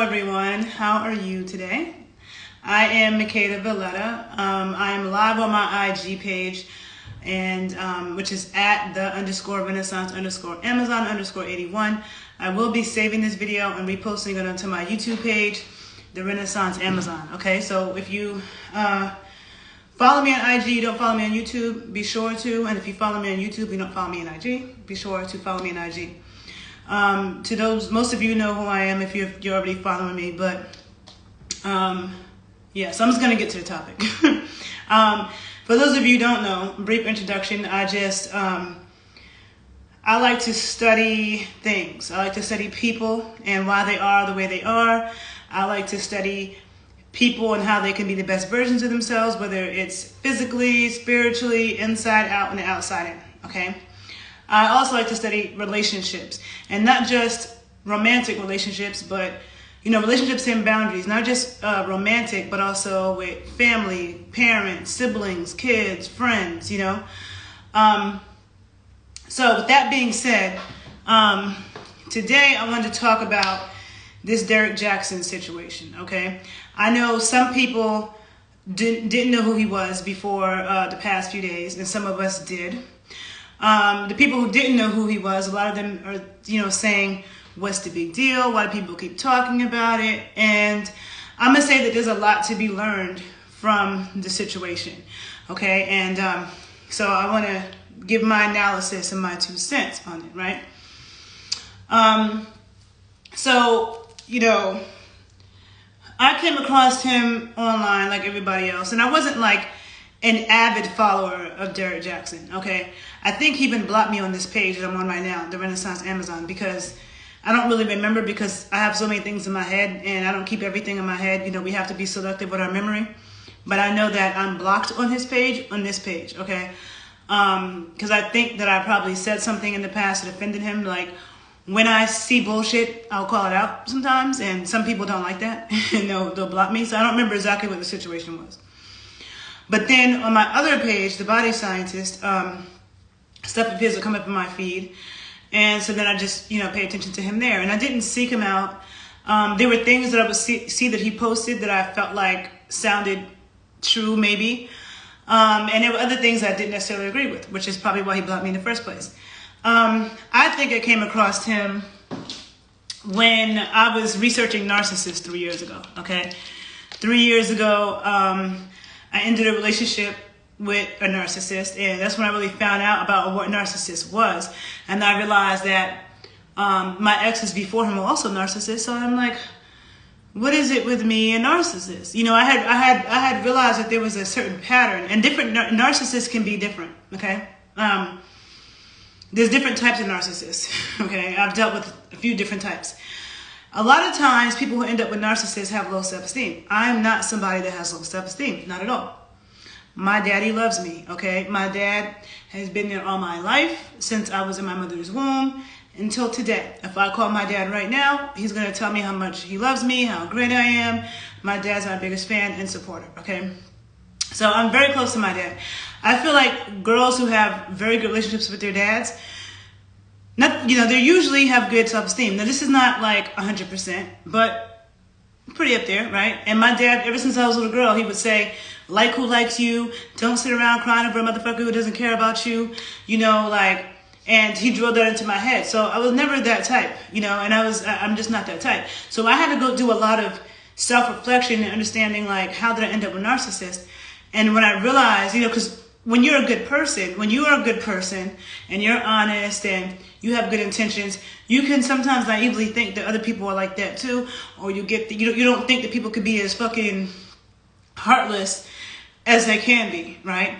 everyone, how are you today? I am Makeda Valletta. I am live on my IG page, and which is at the_Renaissance_Amazon_81. I will be saving this video and reposting it onto my YouTube page, the Renaissance Amazon. Okay, so if you follow me on IG, you don't follow me on YouTube, be sure to. And if you follow me on YouTube, you don't follow me on IG, be sure to follow me on IG. To those, most of you know who I am if you're already following me, but yeah, so I'm just going to get to the topic. For those of you who don't know, brief introduction, I like to study things. I like to study people and why they are the way they are. I like to study people and how they can be the best versions of themselves, whether it's physically, spiritually, inside out, and outside in, okay? I also like to study relationships, and not just romantic relationships, but, you know, relationships and boundaries, not just romantic, but also with family, parents, siblings, kids, friends, you know. So with that being said, today I wanted to talk about this Derrick Jaxn situation, okay? I know some people didn't know who he was before the past few days, and some of us did. The people who didn't know who he was, a lot of them are, you know, saying, what's the big deal? Why do people keep talking about it? And I'm going to say that there's a lot to be learned from the situation, okay? And so I want to give my analysis and my 2 cents on it, right? So, you know, I came across him online like everybody else, and I wasn't like an avid follower of Derrick Jaxn, okay? I think he even blocked me on this page that I'm on right now, the Renaissance Amazon, because I don't really remember, because I have so many things in my head and I don't keep everything in my head. You know, we have to be selective with our memory. But I know that I'm blocked on his page, on this page, okay? Because I think that I probably said something in the past that offended him. Like, when I see bullshit, I'll call it out sometimes, and some people don't like that, and they'll block me. So I don't remember exactly what the situation was. But then on my other page, the Body Scientist, stuff of his will come up in my feed. And so then I just, you know, pay attention to him there. And I didn't seek him out. There were things that I would see that he posted that I felt like sounded true, maybe. And there were other things I didn't necessarily agree with, which is probably why he blocked me in the first place. I think I came across him when I was researching narcissists 3 years ago, okay? 3 years ago, I ended a relationship with a narcissist, and that's when I really found out about what narcissist was. And I realized that my exes before him were also narcissists. So I'm like, what is it with me and narcissists? You know, I had realized that there was a certain pattern, and different narcissists can be different. Okay, there's different types of narcissists. Okay, I've dealt with a few different types. A lot of times, people who end up with narcissists have low self-esteem. I'm not somebody that has low self-esteem, not at all. My daddy loves me, okay? My dad has been there all my life, since I was in my mother's womb until today. If I call my dad right now, he's going to tell me how much he loves me, how great I am. My dad's my biggest fan and supporter, okay? So I'm very close to my dad. I feel like girls who have very good relationships with their dads, they usually have good self-esteem. Now, this is not like 100%, but pretty up there, right? And my dad, ever since I was a little girl, he would say, like who likes you, don't sit around crying over a motherfucker who doesn't care about you, you know, like, and he drilled that into my head. So I was never that type, you know, and I'm just not that type. So I had to go do a lot of self-reflection and understanding, like, how did I end up with narcissists? And when I realized, you know, because when you are a good person and you're honest and you have good intentions, you can sometimes naively think that other people are like that too, or you don't think that people could be as fucking heartless as they can be, right?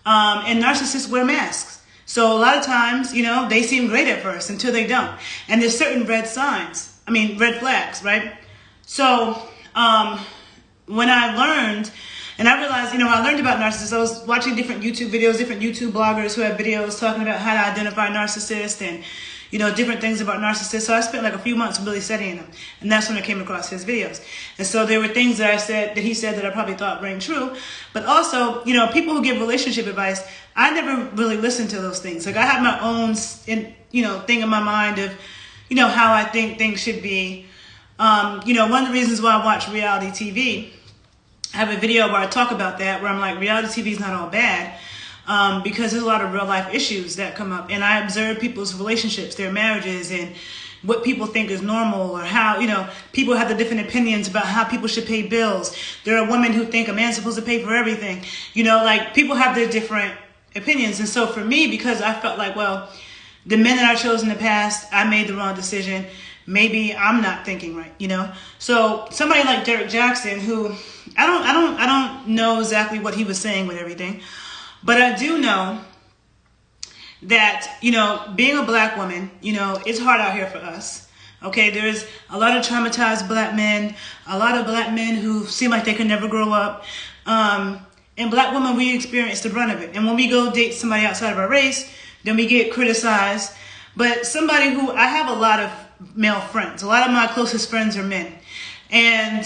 And narcissists wear masks. So a lot of times, you know, they seem great at first until they don't. And there's certain red flags, right? So when I learned, and I realized, you know, I learned about narcissists. I was watching different YouTube videos, different YouTube bloggers who have videos talking about how to identify narcissists and, you know, different things about narcissists. So I spent like a few months really studying them. And that's when I came across his videos. And so there were things that he said that I probably thought rang true. But also, you know, people who give relationship advice, I never really listened to those things. Like, I have my own, you know, thing in my mind of, you know, how I think things should be. One of the reasons why I watch reality TV, I have a video where I talk about that, where I'm like, reality TV is not all bad, because there's a lot of real life issues that come up. And I observe people's relationships, their marriages, and what people think is normal, or how, people have the different opinions about how people should pay bills. There are women who think a man's supposed to pay for everything. People have their different opinions. And so for me, because I felt like, well, the men that I chose in the past, I made the wrong decision. Maybe I'm not thinking right, So somebody like Derrick Jaxn, who I don't know exactly what he was saying with everything, but I do know that, being a black woman, it's hard out here for us. Okay, there's a lot of traumatized black men, a lot of black men who seem like they can never grow up. And black women, we experience the brunt of it. And when we go date somebody outside of our race, then we get criticized. But somebody who, I have a lot of male friends. A lot of my closest friends are men. And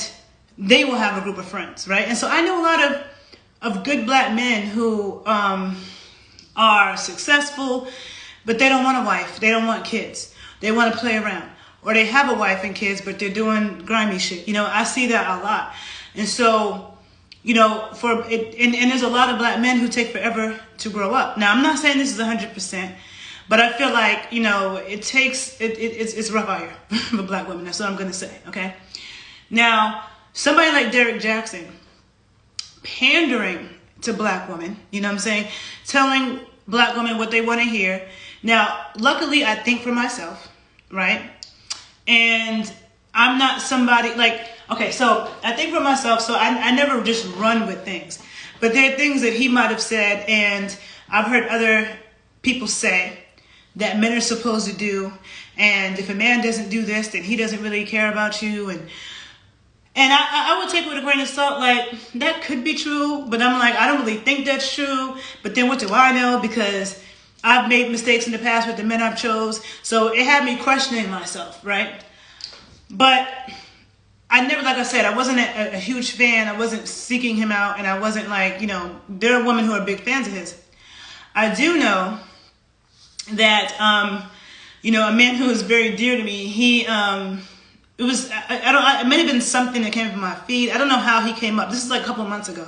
they will have a group of friends, right? And so I know a lot of good black men who are successful, but they don't want a wife. They don't want kids. They want to play around. Or they have a wife and kids, but they're doing grimy shit. I see that a lot. And so, and there's a lot of black men who take forever to grow up. Now, I'm not saying this is 100%, but I feel like, it's rough out here for black women. That's what I'm going to say, okay? Now, somebody like Derrick Jaxn, pandering to black women, telling black women what they want to hear. Now, luckily, I think for myself, right? And I'm not somebody okay, so I think for myself, so I never just run with things. But there are things that he might have said, and I've heard other people say that men are supposed to do. And if a man doesn't do this, then he doesn't really care about you. And I would take it with a grain of salt, that could be true, but I'm like, I don't really think that's true. But then what do I know? Because I've made mistakes in the past with the men I've chose. So it had me questioning myself, right? But I never, like I said, I wasn't a huge fan. I wasn't seeking him out. And I wasn't there are women who are big fans of his. I do know that, a man who is very dear to me, he, it was, it may have been something that came from my feed. I don't know how he came up. This is a couple of months ago.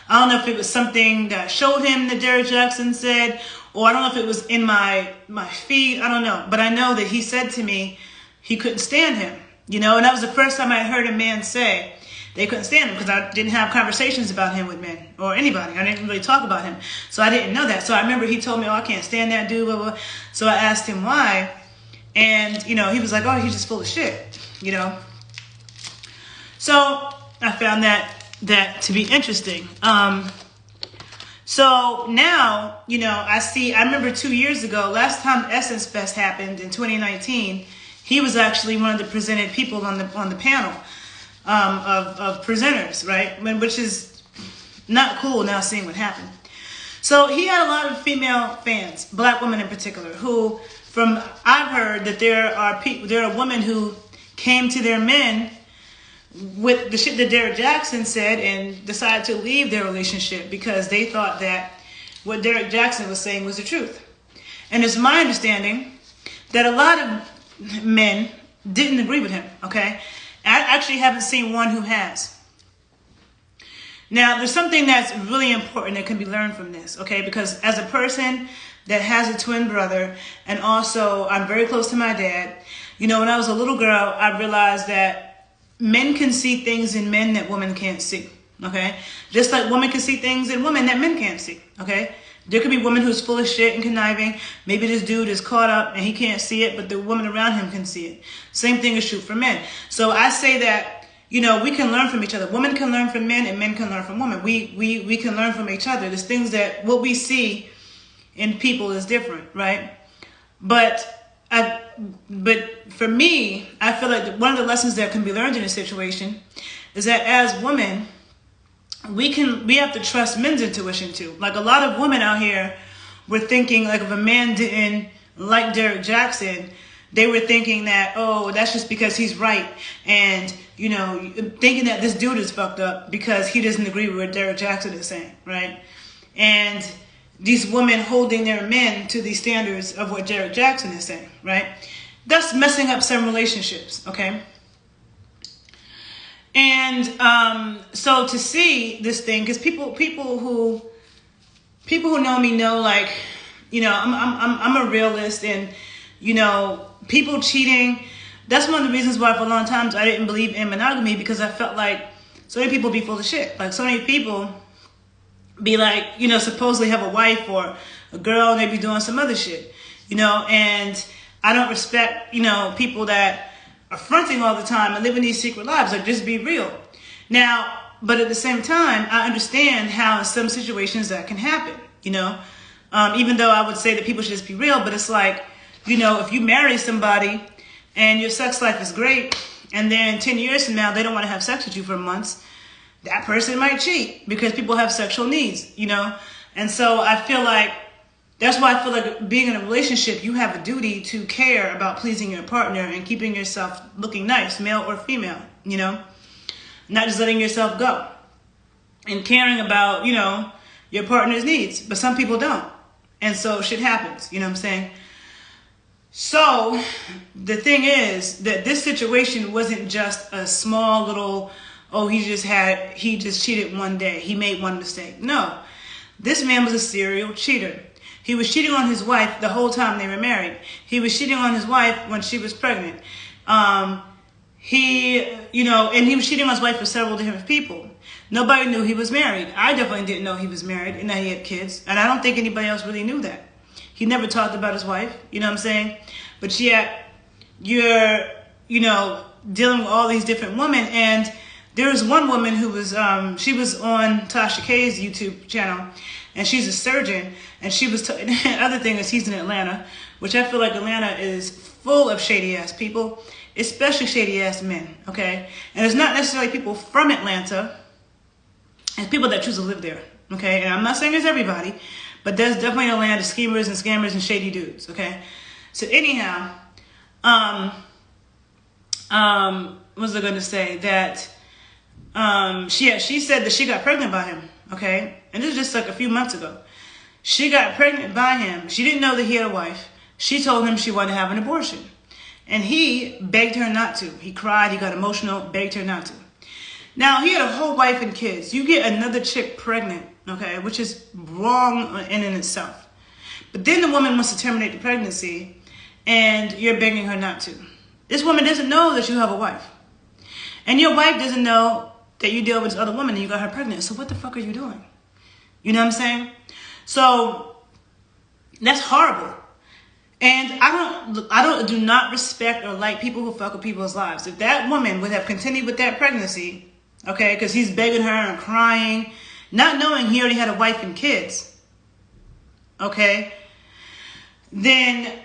I don't know if it was something that showed him that Derrick Jaxn said, or I don't know if it was in my feed. I don't know. But I know that he said to me he couldn't stand him, and that was the first time I heard a man say they couldn't stand him, because I didn't have conversations about him with men or anybody. I didn't really talk about him. So I didn't know that. So I remember he told me, I can't stand that dude, blah, blah. So I asked him why. And, he was like, he's just full of shit, So I found that to be interesting. So now, I remember 2 years ago, last time Essence Fest happened in 2019, he was actually one of the presented people on the panel of presenters, right? Which is not cool now seeing what happened. So he had a lot of female fans, black women in particular, who, I've heard that there are women who came to their men with the shit that Derrick Jaxn said and decided to leave their relationship because they thought that what Derrick Jaxn was saying was the truth. And it's my understanding that a lot of men didn't agree with him, okay? I actually haven't seen one who has. Now, there's something that's really important that can be learned from this, okay? Because as a person that has a twin brother, and also I'm very close to my dad, when I was a little girl, I realized that men can see things in men that women can't see, okay? Just like women can see things in women that men can't see, okay? There could be women who's full of shit and conniving. Maybe this dude is caught up and he can't see it, but the woman around him can see it. Same thing is true for men. So I say that, we can learn from each other. Women can learn from men and men can learn from women. We can learn from each other. There's things that what we see in people is different, right? But for me, I feel like one of the lessons that can be learned in a situation is that as women, we have to trust men's intuition too. Like a lot of women out here were thinking, like if a man didn't like Derrick Jaxn, they were thinking that, that's just because he's right. And, thinking that this dude is fucked up because he doesn't agree with what Derrick Jaxn is saying, right? And these women holding their men to the standards of what Derrick Jaxn is saying, right? That's messing up some relationships, okay? And so to see this thing, because people who know me know, like, I'm a realist, and people cheating. That's one of the reasons why for a long time I didn't believe in monogamy, because I felt like so many people be full of shit. Like, so many people be like, supposedly have a wife or a girl and they be doing some other shit, and I don't respect, people that are fronting all the time and living these secret lives. Like, just be real. Now, but at the same time, I understand how in some situations that can happen, even though I would say that people should just be real, but it's like, if you marry somebody and your sex life is great, and then 10 years from now, they don't want to have sex with you for months, that person might cheat, because people have sexual needs, And so I feel like, that's why I feel like being in a relationship, you have a duty to care about pleasing your partner and keeping yourself looking nice, male or female, not just letting yourself go and caring about, your partner's needs. But some people don't. And so shit happens, you know what I'm saying? So the thing is that this situation wasn't just a small little, oh, he just cheated one day, he made one mistake. No, this man was a serial cheater. He was cheating on his wife the whole time they were married. He was cheating on his wife when she was pregnant. And he was cheating on his wife with several different people. Nobody knew he was married. I definitely didn't know he was married and that he had kids. And I don't think anybody else really knew that. He never talked about his wife, you know what I'm saying? But yet, you're, dealing with all these different women. And there was one woman who was, she was on Tasha K's YouTube channel, and she's a surgeon. And she was, the other thing is he's in Atlanta, which I feel like Atlanta is full of shady ass people, especially shady ass men, okay? And it's not necessarily people from Atlanta, it's people that choose to live there, okay? And I'm not saying it's everybody, but there's definitely a land of schemers and scammers and shady dudes, okay? So anyhow, what was I going to say? That she said that she got pregnant by him, okay? And this is just like a few months ago. She got pregnant by him. She didn't know that he had a wife. She told him she wanted to have an abortion. And he begged her not to. He cried, he got emotional, begged her not to. Now, he had a whole wife and kids. You get another chick pregnant, okay, which is wrong in and itself. But then the woman wants to terminate the pregnancy, and you're begging her not to. This woman doesn't know that you have a wife. And your wife doesn't know that you deal with this other woman and you got her pregnant. So what the fuck are you doing? You know what I'm saying? So that's horrible. And I do not respect or like people who fuck with people's lives. If that woman would have continued with that pregnancy, okay, because he's begging her and crying, not knowing he already had a wife and kids, okay, then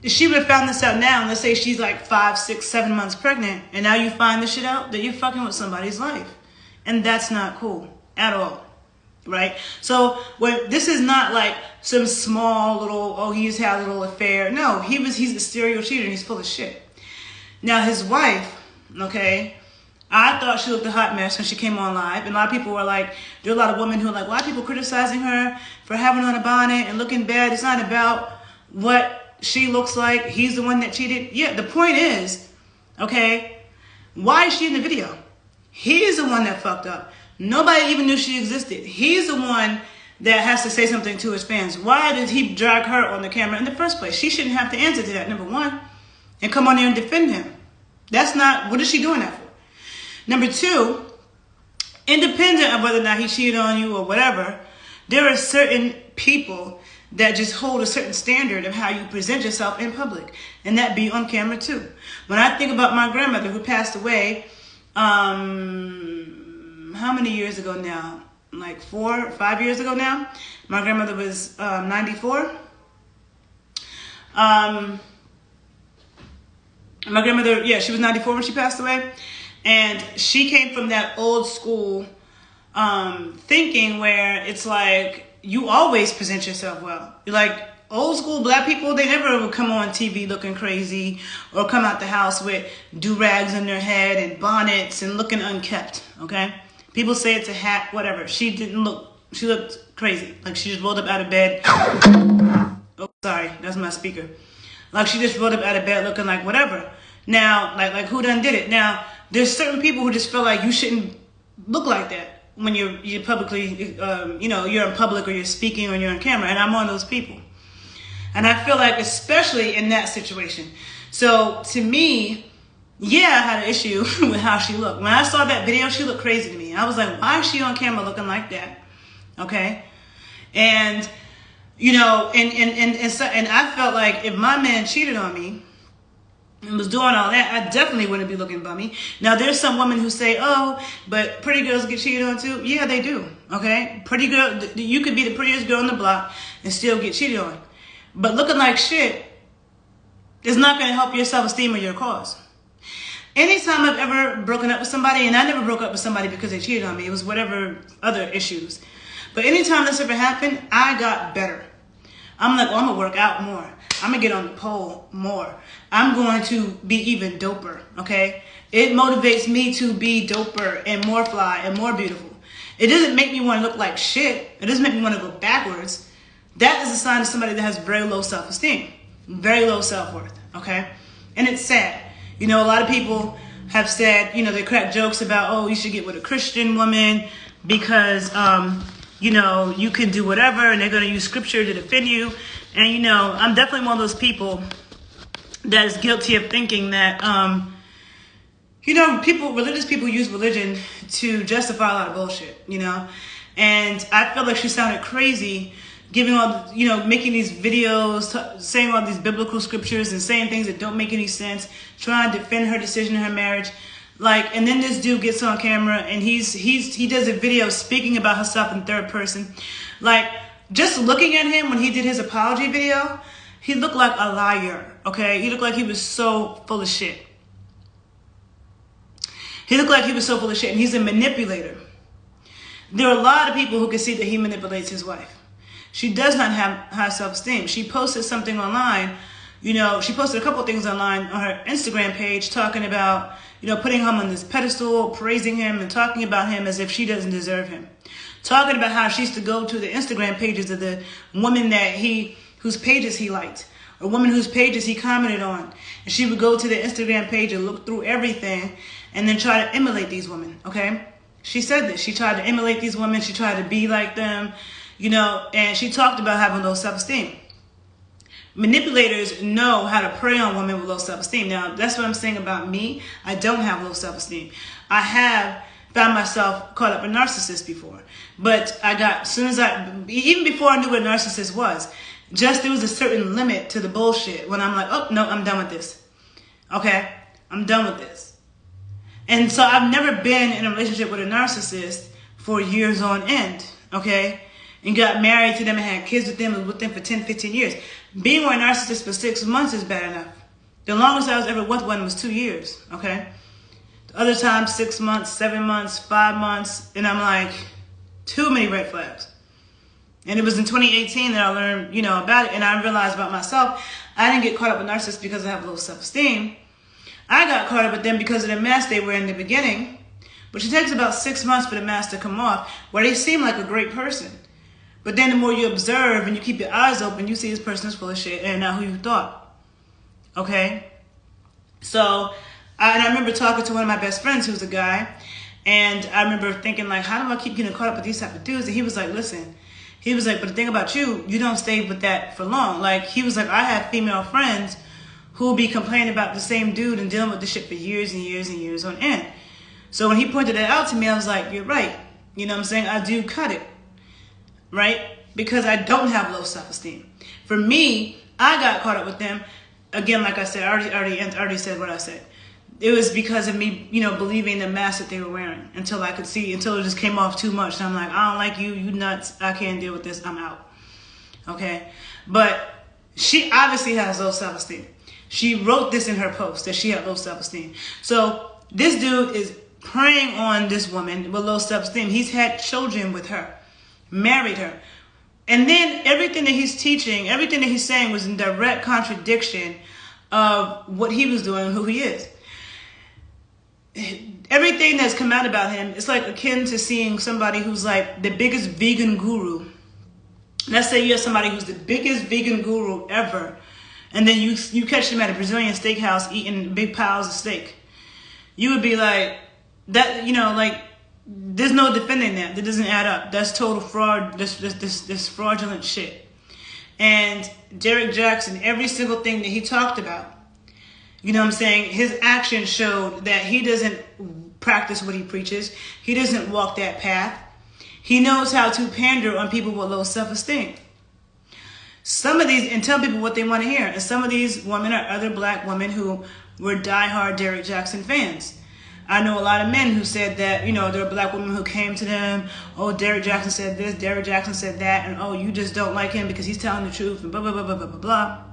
she would have found this out now. Let's say she's like 5, 6, 7 months pregnant, and now you find this shit out, that you're fucking with somebody's life. And that's not cool at all. Right? So this is not like some small little, oh, he just had a little affair. No, he's a serial cheater and he's full of shit. Now his wife, okay, I thought she looked a hot mess when she came on live. And a lot of people were like, there are a lot of women who are like, why are people criticizing her for having on a bonnet and looking bad? It's not about what she looks like. He's the one that cheated. Yeah, the point is, okay, why is she in the video? He's the one that fucked up. Nobody even knew she existed. He's the one that has to say something to his fans. Why did he drag her on the camera in the first place? She shouldn't have to answer to that, number one, and come on there and defend him. That's not, what is she doing that for? Number two, independent of whether or not he cheated on you or whatever, there are certain people that just hold a certain standard of how you present yourself in public, and that be on camera too. When I think about my grandmother who passed away, how many years ago now? Like 4 or 5 years ago now. My grandmother was 94. My grandmother, yeah, she was 94 when she passed away. And she came from that old school thinking where it's like, you always present yourself well. You're like, old school black people, they never would come on TV looking crazy or come out the house with do-rags in their head and bonnets and looking unkept, okay? People say it's a hat, whatever. She didn't look, she looked crazy. Like she just rolled up out of bed. Oh, sorry, that's my speaker. Like she just rolled up out of bed looking like whatever. Now, like who done did it? Now, there's certain people who just feel like you shouldn't look like that when you're publicly, you're in public or you're speaking or you're on camera. And I'm one of those people. And I feel like, especially in that situation. So to me, yeah, I had an issue with how she looked. When I saw that video, she looked crazy to me. I was like, why is she on camera looking like that? Okay. And, and I felt like if my man cheated on me and was doing all that, I definitely wouldn't be looking bummy. Now, there's some women who say, oh, but pretty girls get cheated on too. Yeah, they do. Okay. Pretty girl, you could be the prettiest girl on the block and still get cheated on. But looking like shit is not going to help your self-esteem or your cause. Anytime I've ever broken up with somebody, and I never broke up with somebody because they cheated on me, it was whatever other issues. But anytime this ever happened, I got better. I'm like, I'm going to work out more. I'm going to get on the pole more. I'm going to be even doper, okay? It motivates me to be doper and more fly and more beautiful. It doesn't make me want to look like shit. It doesn't make me want to go backwards. That is a sign of somebody that has very low self-esteem, very low self-worth, okay? And it's sad. A lot of people have said, they crack jokes about, oh, you should get with a Christian woman because, you can do whatever and they're going to use scripture to defend you. And, I'm definitely one of those people that is guilty of thinking that, religious people use religion to justify a lot of bullshit, And I feel like she sounded crazy giving all, making these videos, saying all these biblical scriptures and saying things that don't make any sense, trying to defend her decision in her marriage. And then this dude gets on camera and he does a video speaking about himself in third person. Just looking at him when he did his apology video, he looked like a liar, okay? He looked like he was so full of shit. And he's a manipulator. There are a lot of people who can see that he manipulates his wife. She does not have high self-esteem. She posted something online, she posted a couple things online on her Instagram page talking about, putting him on this pedestal, praising him and talking about him as if she doesn't deserve him. Talking about how she used to go to the Instagram pages of the women whose pages he liked, or women whose pages he commented on. And she would go to the Instagram page and look through everything and then try to emulate these women, okay? She said this. She tried to emulate these women. She tried to be like them. And she talked about having low self-esteem. Manipulators know how to prey on women with low self-esteem. Now, that's what I'm saying about me. I don't have low self-esteem. I have found myself caught up in narcissists before. But even before I knew what a narcissist was, there was a certain limit to the bullshit when I'm like, oh, no, I'm done with this. Okay? I'm done with this. And so I've never been in a relationship with a narcissist for years on end. Okay? And got married to them and had kids with them and was with them for 10, 15 years. Being with a narcissist for 6 months is bad enough. The longest I was ever with one was 2 years, okay? The other times, 6 months, 7 months, 5 months, and I'm like, too many red flags. And it was in 2018 that I learned, about it, and I realized about myself, I didn't get caught up with narcissists because I have low self-esteem. I got caught up with them because of the mess they were in the beginning, which it takes about 6 months for the mask to come off, where they seem like a great person. But then the more you observe and you keep your eyes open, you see this person is full of shit and not who you thought. Okay? So, I remember talking to one of my best friends who's a guy, and I remember thinking, how do I keep getting caught up with these type of dudes? And he was like, listen. He was like, but the thing about you don't stay with that for long. He was like, I have female friends who will be complaining about the same dude and dealing with this shit for years and years and years on end. So when he pointed that out to me, I was like, you're right. You know what I'm saying? I do cut it. Right? Because I don't have low self-esteem. For me, I got caught up with them. Again, like I said, I already said what I said. It was because of me, believing the mask that they were wearing until it just came off too much. And I'm like, I don't like you, you nuts. I can't deal with this. I'm out. Okay? But she obviously has low self-esteem. She wrote this in her post that she had low self-esteem. So this dude is preying on this woman with low self-esteem. He's had children with her. Married her. And then everything that he's teaching, everything that he's saying was in direct contradiction of what he was doing, who he is. Everything that's come out about him, it's like akin to seeing somebody who's like the biggest vegan guru. Let's say you have somebody who's the biggest vegan guru ever, and then you catch them at a Brazilian steakhouse eating big piles of steak. you would be like, that, like, there's no defending that. That doesn't add up. That's total fraud. This fraudulent shit. And Derrick Jaxn, every single thing that he talked about, his actions showed that he doesn't practice what he preaches. He doesn't walk that path. He knows how to pander on people with low self-esteem. Some of these, and tell people what they want to hear. And some of these women are other black women who were diehard Derrick Jaxn fans. I know a lot of men who said that, there are black women who came to them. Oh, Derrick Jaxn said this, Derrick Jaxn said that, and oh, you just don't like him because he's telling the truth, and blah, blah, blah, blah, blah, blah, blah.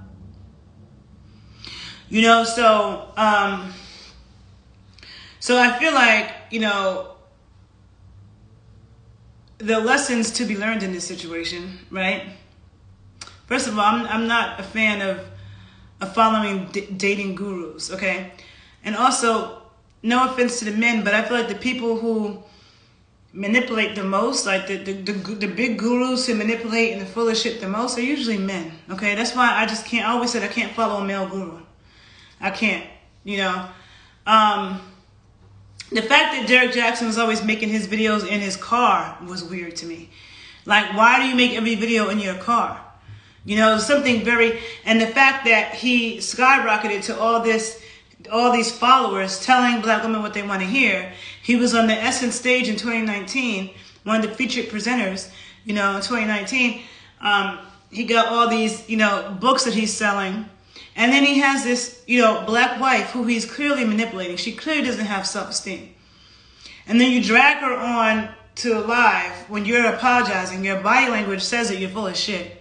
So I feel like, the lessons to be learned in this situation, right? First of all, I'm not a fan of following dating gurus, okay? And also, no offense to the men, but I feel like the people who manipulate the most, like the big gurus who manipulate and are full of shit the most, are usually men, okay? That's why I just can't, I always said I can't follow a male guru. I can't, The fact that Derrick Jaxn was always making his videos in his car was weird to me. Like, why do you make every video in your car? Something very, and the fact that he skyrocketed to all these followers telling black women what they want to hear. He was on the Essence stage in 2019, one of the featured presenters, in 2019. He got all these, books that he's selling. And then he has this, black wife who he's clearly manipulating. She clearly doesn't have self-esteem. And then you drag her on to a live when you're apologizing. Your body language says that you're full of shit.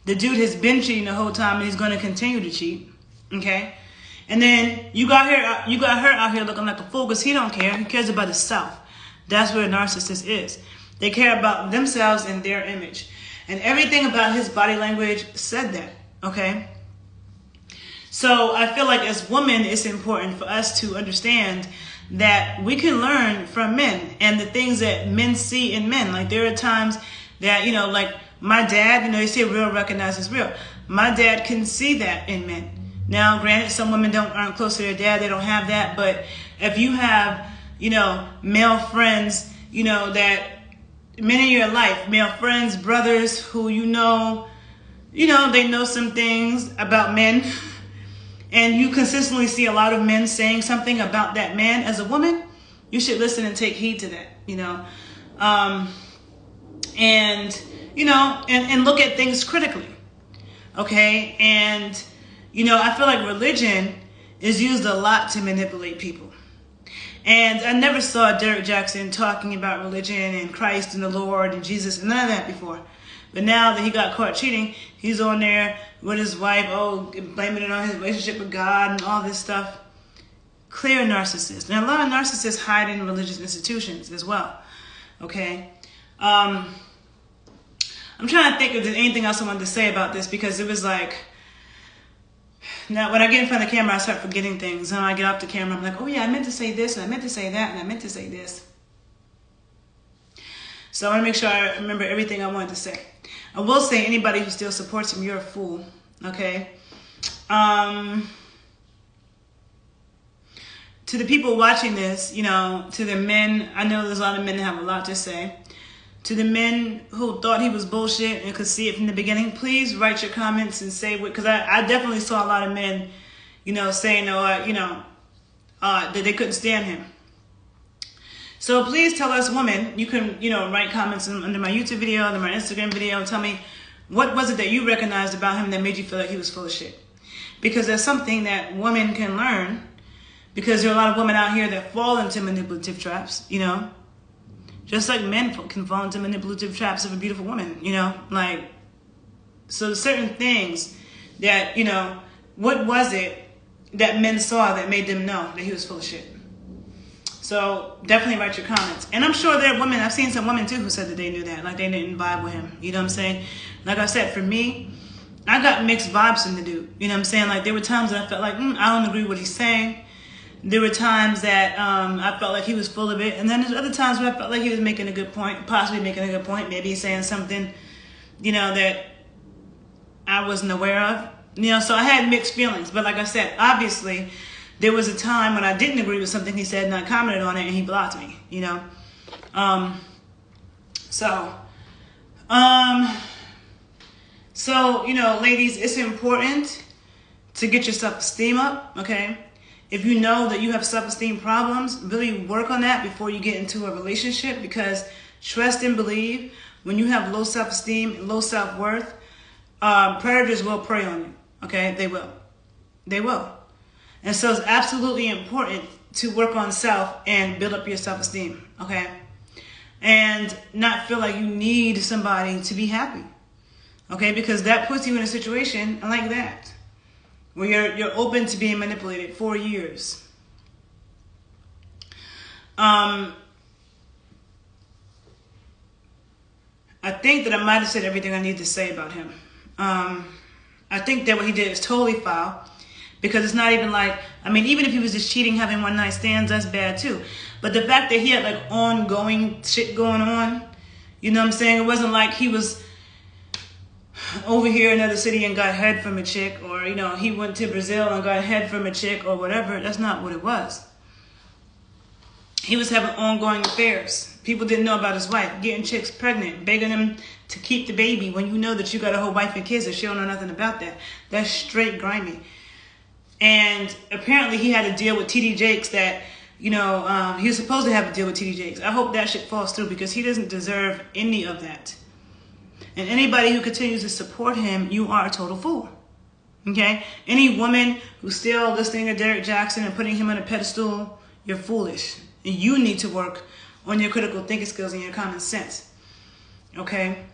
The dude has been cheating the whole time and he's going to continue to cheat. Okay? And then you got her out here looking like a fool because he don't care. He cares about himself. That's what a narcissist is. They care about themselves and their image. And everything about his body language said that. Okay? So I feel like as women, it's important for us to understand that we can learn from men and the things that men see in men. Like there are times that, like my dad, they say real recognizes real. My dad can see that in men. Now, granted, some women aren't close to their dad. They don't have that. But if you have, male friends, that men in your life, male friends, brothers who they know some things about men. And you consistently see a lot of men saying something about that man as a woman, you should listen and take heed to that, and look at things critically. Okay. And, I feel like religion is used a lot to manipulate people. And I never saw Derrick Jaxn talking about religion and Christ and the Lord and Jesus and none of that before. But now that he got caught cheating, he's on there with his wife, blaming it on his relationship with God and all this stuff. Clear narcissist. And a lot of narcissists hide in religious institutions as well. Okay? I'm trying to think if there's anything else I wanted to say about this because it was like, now when I get in front of the camera, I start forgetting things. And when I get off the camera, I'm like, oh yeah, I meant to say this, and I meant to say that, and I meant to say this. So I want to make sure I remember everything I wanted to say. I will say anybody who still supports him, you're a fool. Okay? To the people watching this, to the men, I know there's a lot of men that have a lot to say. To the men who thought he was bullshit and could see it from the beginning, please write your comments and say what, because I definitely saw a lot of men, saying, that they couldn't stand him. So please tell us women, you can, write comments under my YouTube video, under my Instagram video, and tell me what was it that you recognized about him that made you feel like he was full of shit. Because there's something that women can learn, because there are a lot of women out here that fall into manipulative traps, just like men can fall into manipulative traps of a beautiful woman, so certain things that, what was it that men saw that made them know that he was full of shit? So definitely write your comments. And I'm sure there are women, I've seen some women too who said that they knew that, like they didn't vibe with him. You know what I'm saying? Like I said, for me, I got mixed vibes from the dude. You know what I'm saying? Like there were times that I felt like, I don't agree with what he's saying. There were times that I felt like he was full of it. And then there's other times where I felt like he was making a good point, possibly making a good point. Maybe he's saying something, that I wasn't aware of. So I had mixed feelings. But like I said, obviously, there was a time when I didn't agree with something he said and I commented on it and he blocked me, you know. So, you know, ladies, it's important to get your self-esteem up, okay? If you know that you have self-esteem problems, really work on that before you get into a relationship, because trust and believe, when you have low self-esteem and low self-worth, predators will prey on you, okay? They will. They will. And so it's absolutely important to work on self and build up your self-esteem, okay? And not feel like you need somebody to be happy, okay? Because that puts you in a situation like that, where you're open to being manipulated for years. I think that I might have said everything I need to say about him. I think that what he did is totally foul, because it's not even like, I mean, even if he was just cheating, having one night stands, that's bad too. But the fact that he had like ongoing shit going on, you know what I'm saying? It wasn't like he was over here in another city and got head from a chick, or, you know, he went to Brazil and got head from a chick or whatever. That's not what it was. He was having ongoing affairs. People didn't know about his wife, getting chicks pregnant, begging them to keep the baby when you know that you got a whole wife and kids and she don't know nothing about that. That's straight grimy. And apparently he had a deal with TD Jakes that, you know, he was supposed to have a deal with TD Jakes. I hope that shit falls through, because he doesn't deserve any of that. And anybody who continues to support him, you are a total fool. Okay? Any woman who's still listening to Derrick Jaxn and putting him on a pedestal, you're foolish. And you need to work on your critical thinking skills and your common sense. Okay?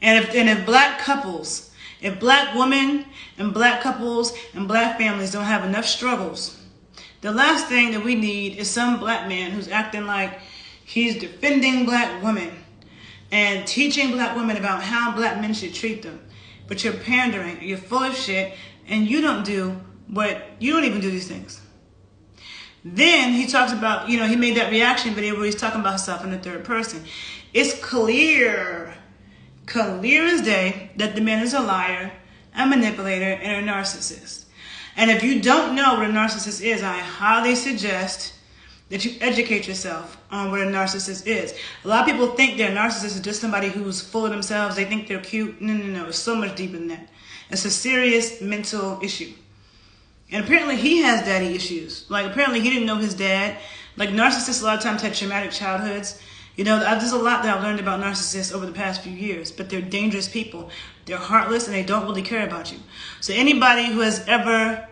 And if black couples, if black women and black couples and black families don't have enough struggles, the last thing that we need is some black man who's acting like he's defending black women and teaching black women about how black men should treat them. But you're pandering, you're full of shit, and you don't even do these things. Then he talks about, you know, he made that reaction video where he's talking about himself in the third person. It's clear as day that the man is a liar, a manipulator, and a narcissist. And if you don't know what a narcissist is, I highly suggest that you educate yourself on what a narcissist is. A lot of people think they're narcissists is just somebody who's full of themselves. They think they're cute. No. It's so much deeper than that. It's a serious mental issue. And apparently he has daddy issues. Like, apparently he didn't know his dad. Like, narcissists a lot of times had traumatic childhoods. You know, there's a lot that I've learned about narcissists over the past few years. But they're dangerous people. They're heartless and they don't really care about you. So anybody who has ever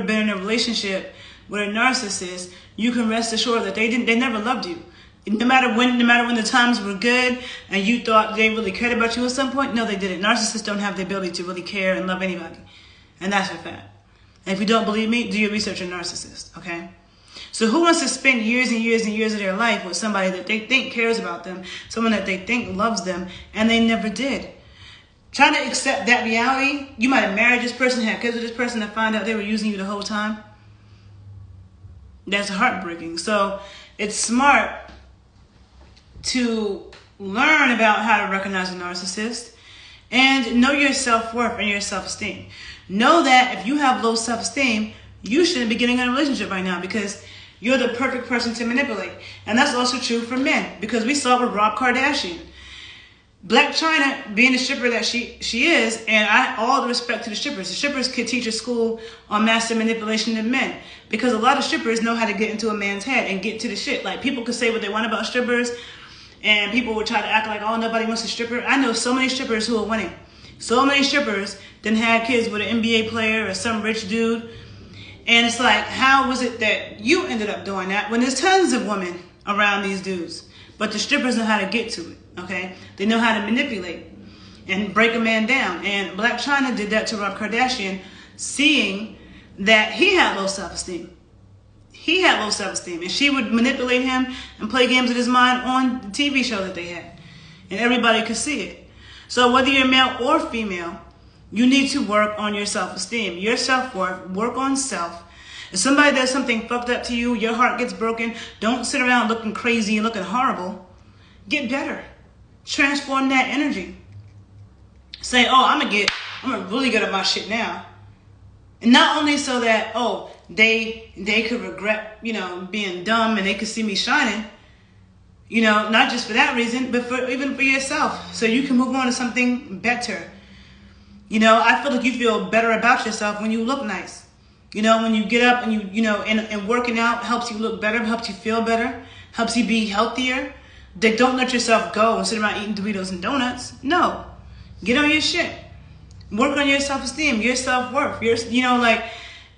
been in a relationship with a narcissist, you can rest assured that they never loved you. No matter when the times were good and you thought they really cared about you at some point, no, they didn't. Narcissists don't have the ability to really care and love anybody. And that's a fact. And if you don't believe me, do your research on narcissists, okay? So who wants to spend years and years and years of their life with somebody that they think cares about them, someone that they think loves them, and they never did? Trying to accept that reality, you might have married this person, had kids with this person, and find out they were using you the whole time. That's heartbreaking. So it's smart to learn about how to recognize a narcissist and know your self-worth and your self-esteem. Know that if you have low self-esteem, you shouldn't be getting in a relationship right now, because you're the perfect person to manipulate. And that's also true for men, because we saw it with Rob Kardashian. Blac Chyna, being the stripper that she is, and all the respect to the strippers. The strippers could teach a school on master manipulation of men, because a lot of strippers know how to get into a man's head and get to the shit. Like, people could say what they want about strippers, and people would try to act like, oh, nobody wants a stripper. I know so many strippers who are winning. So many strippers then had kids with an NBA player or some rich dude. And it's like, how was it that you ended up doing that when there's tons of women around these dudes? But the strippers know how to get to it, okay? They know how to manipulate and break a man down. And Blac Chyna did that to Rob Kardashian, seeing that he had low self-esteem. He had low self-esteem, and she would manipulate him and play games with his mind on the TV show that they had. And everybody could see it. So whether you're male or female, you need to work on your self-esteem, your self-worth, work on self. If somebody does something fucked up to you, your heart gets broken, don't sit around looking crazy and looking horrible. Get better. Transform that energy. Say, oh, I'm really good at my shit now. And not only so that, oh, they could regret, being dumb and they could see me shining, not just for that reason, but even for yourself. So you can move on to something better. I feel like you feel better about yourself when you look nice. When you get up and and working out helps you look better, helps you feel better, helps you be healthier. Don't let yourself go and sit around eating Doritos and donuts. No. Get on your shit. Work on your self-esteem, your self-worth.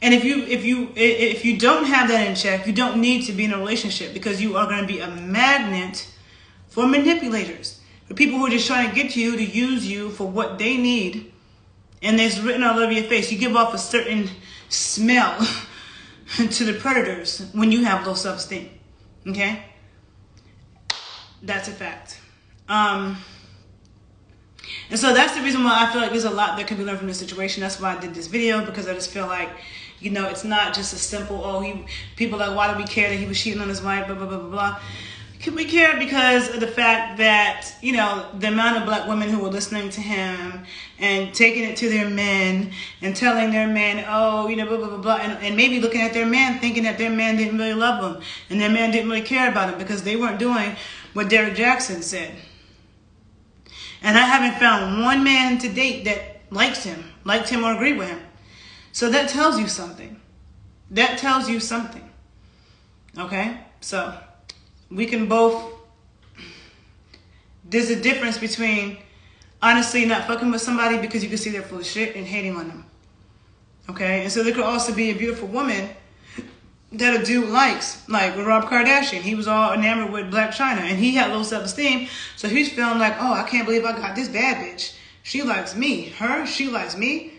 And if you don't have that in check, you don't need to be in a relationship, because you are going to be a magnet for manipulators, for people who are just trying to get you to use you for what they need. And it's written all over your face. You give off a certain smell to the predators when you have low self-esteem. Okay? That's a fact. And so that's the reason why I feel like there's a lot that can be learned from this situation. That's why I did this video, because I just feel like, it's not just a simple, people are like, why do we care that he was cheating on his wife, blah, blah, blah, blah, blah. We care because of the fact that, the amount of black women who were listening to him and taking it to their men and telling their men, oh, blah, blah, blah, blah, and maybe looking at their man thinking that their man didn't really love them and their man didn't really care about him because they weren't doing what Derrick Jaxn said. And I haven't found one man to date that liked him or agreed with him. So that tells you something. That tells you something. Okay? So we can both, there's a difference between honestly not fucking with somebody because you can see they're full of shit and hating on them. Okay? And so there could also be a beautiful woman that a dude likes, like with Rob Kardashian. He was all enamored with Black China, and he had low self-esteem, so he's feeling like, oh, I can't believe I got this bad bitch. She likes me. She likes me.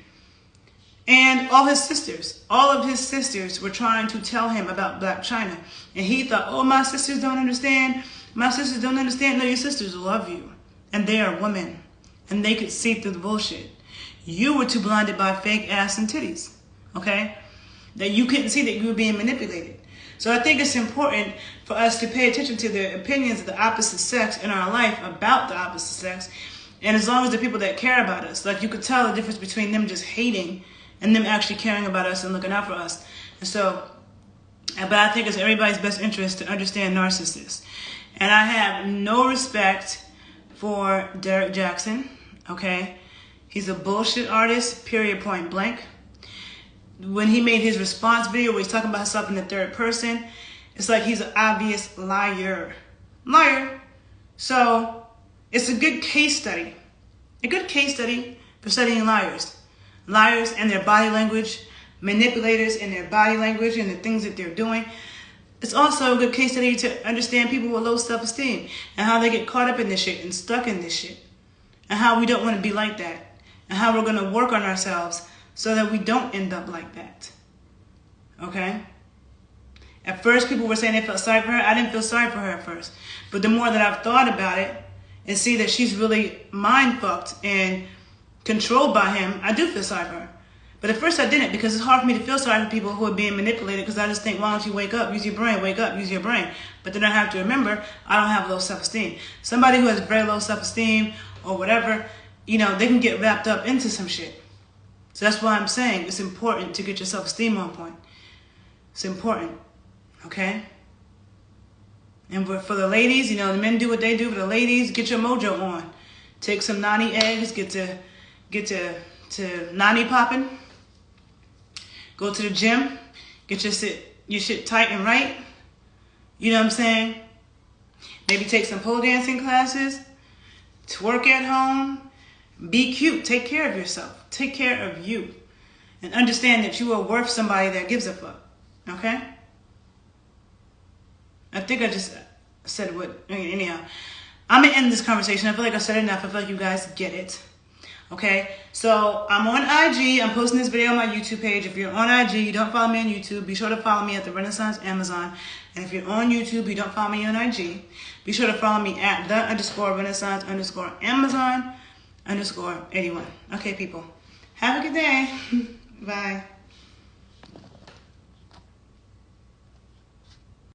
And all of his sisters were trying to tell him about Black China, and he thought, oh, my sisters don't understand. My sisters don't understand. No, your sisters love you, and they are women, and they could see through the bullshit. You were too blinded by fake ass and titties, okay? That you couldn't see that you were being manipulated. So I think it's important for us to pay attention to the opinions of the opposite sex in our life about the opposite sex. And as long as the people that care about us, like you could tell the difference between them just hating and them actually caring about us and looking out for us. And so, but I think it's everybody's best interest to understand narcissists. And I have no respect for Derrick Jaxn, okay? He's a bullshit artist, period, point blank. When he made his response video where he's talking about himself in the third person, it's like he's an obvious liar. So it's a good case study. A good case study for studying liars. Liars and their body language, manipulators and their body language and the things that they're doing. It's also a good case study to understand people with low self-esteem and how they get caught up in this shit and stuck in this shit. And how we don't want to be like that. And how we're going to work on ourselves so that we don't end up like that. Okay? At first, people were saying they felt sorry for her. I didn't feel sorry for her at first. But the more that I've thought about it and see that she's really mind-fucked and controlled by him, I do feel sorry for her. But at first I didn't, because it's hard for me to feel sorry for people who are being manipulated, because I just think, why don't you wake up, use your brain, wake up, use your brain. But then I have to remember, I don't have low self-esteem. Somebody who has very low self-esteem or whatever, they can get wrapped up into some shit. So that's why I'm saying it's important to get your self-esteem on point. It's important, okay? And for the ladies, the men do what they do. For the ladies, get your mojo on. Take some nani eggs, get to nani popping. Go to the gym, get your shit tight and right. You know what I'm saying? Maybe take some pole dancing classes. Twerk at home. Be cute. Take care of yourself. Take care of you. And understand that you are worth somebody that gives a fuck. Okay? I think I just said anyhow. I'm going to end this conversation. I feel like I said enough. I feel like you guys get it. Okay? So, I'm on IG. I'm posting this video on my YouTube page. If you're on IG, you don't follow me on YouTube, be sure to follow me at the Renaissance Amazon. And if you're on YouTube, you don't follow me on IG, be sure to follow me at the_Renaissance_Amazon_81. Okay, people. Have a good day. Bye.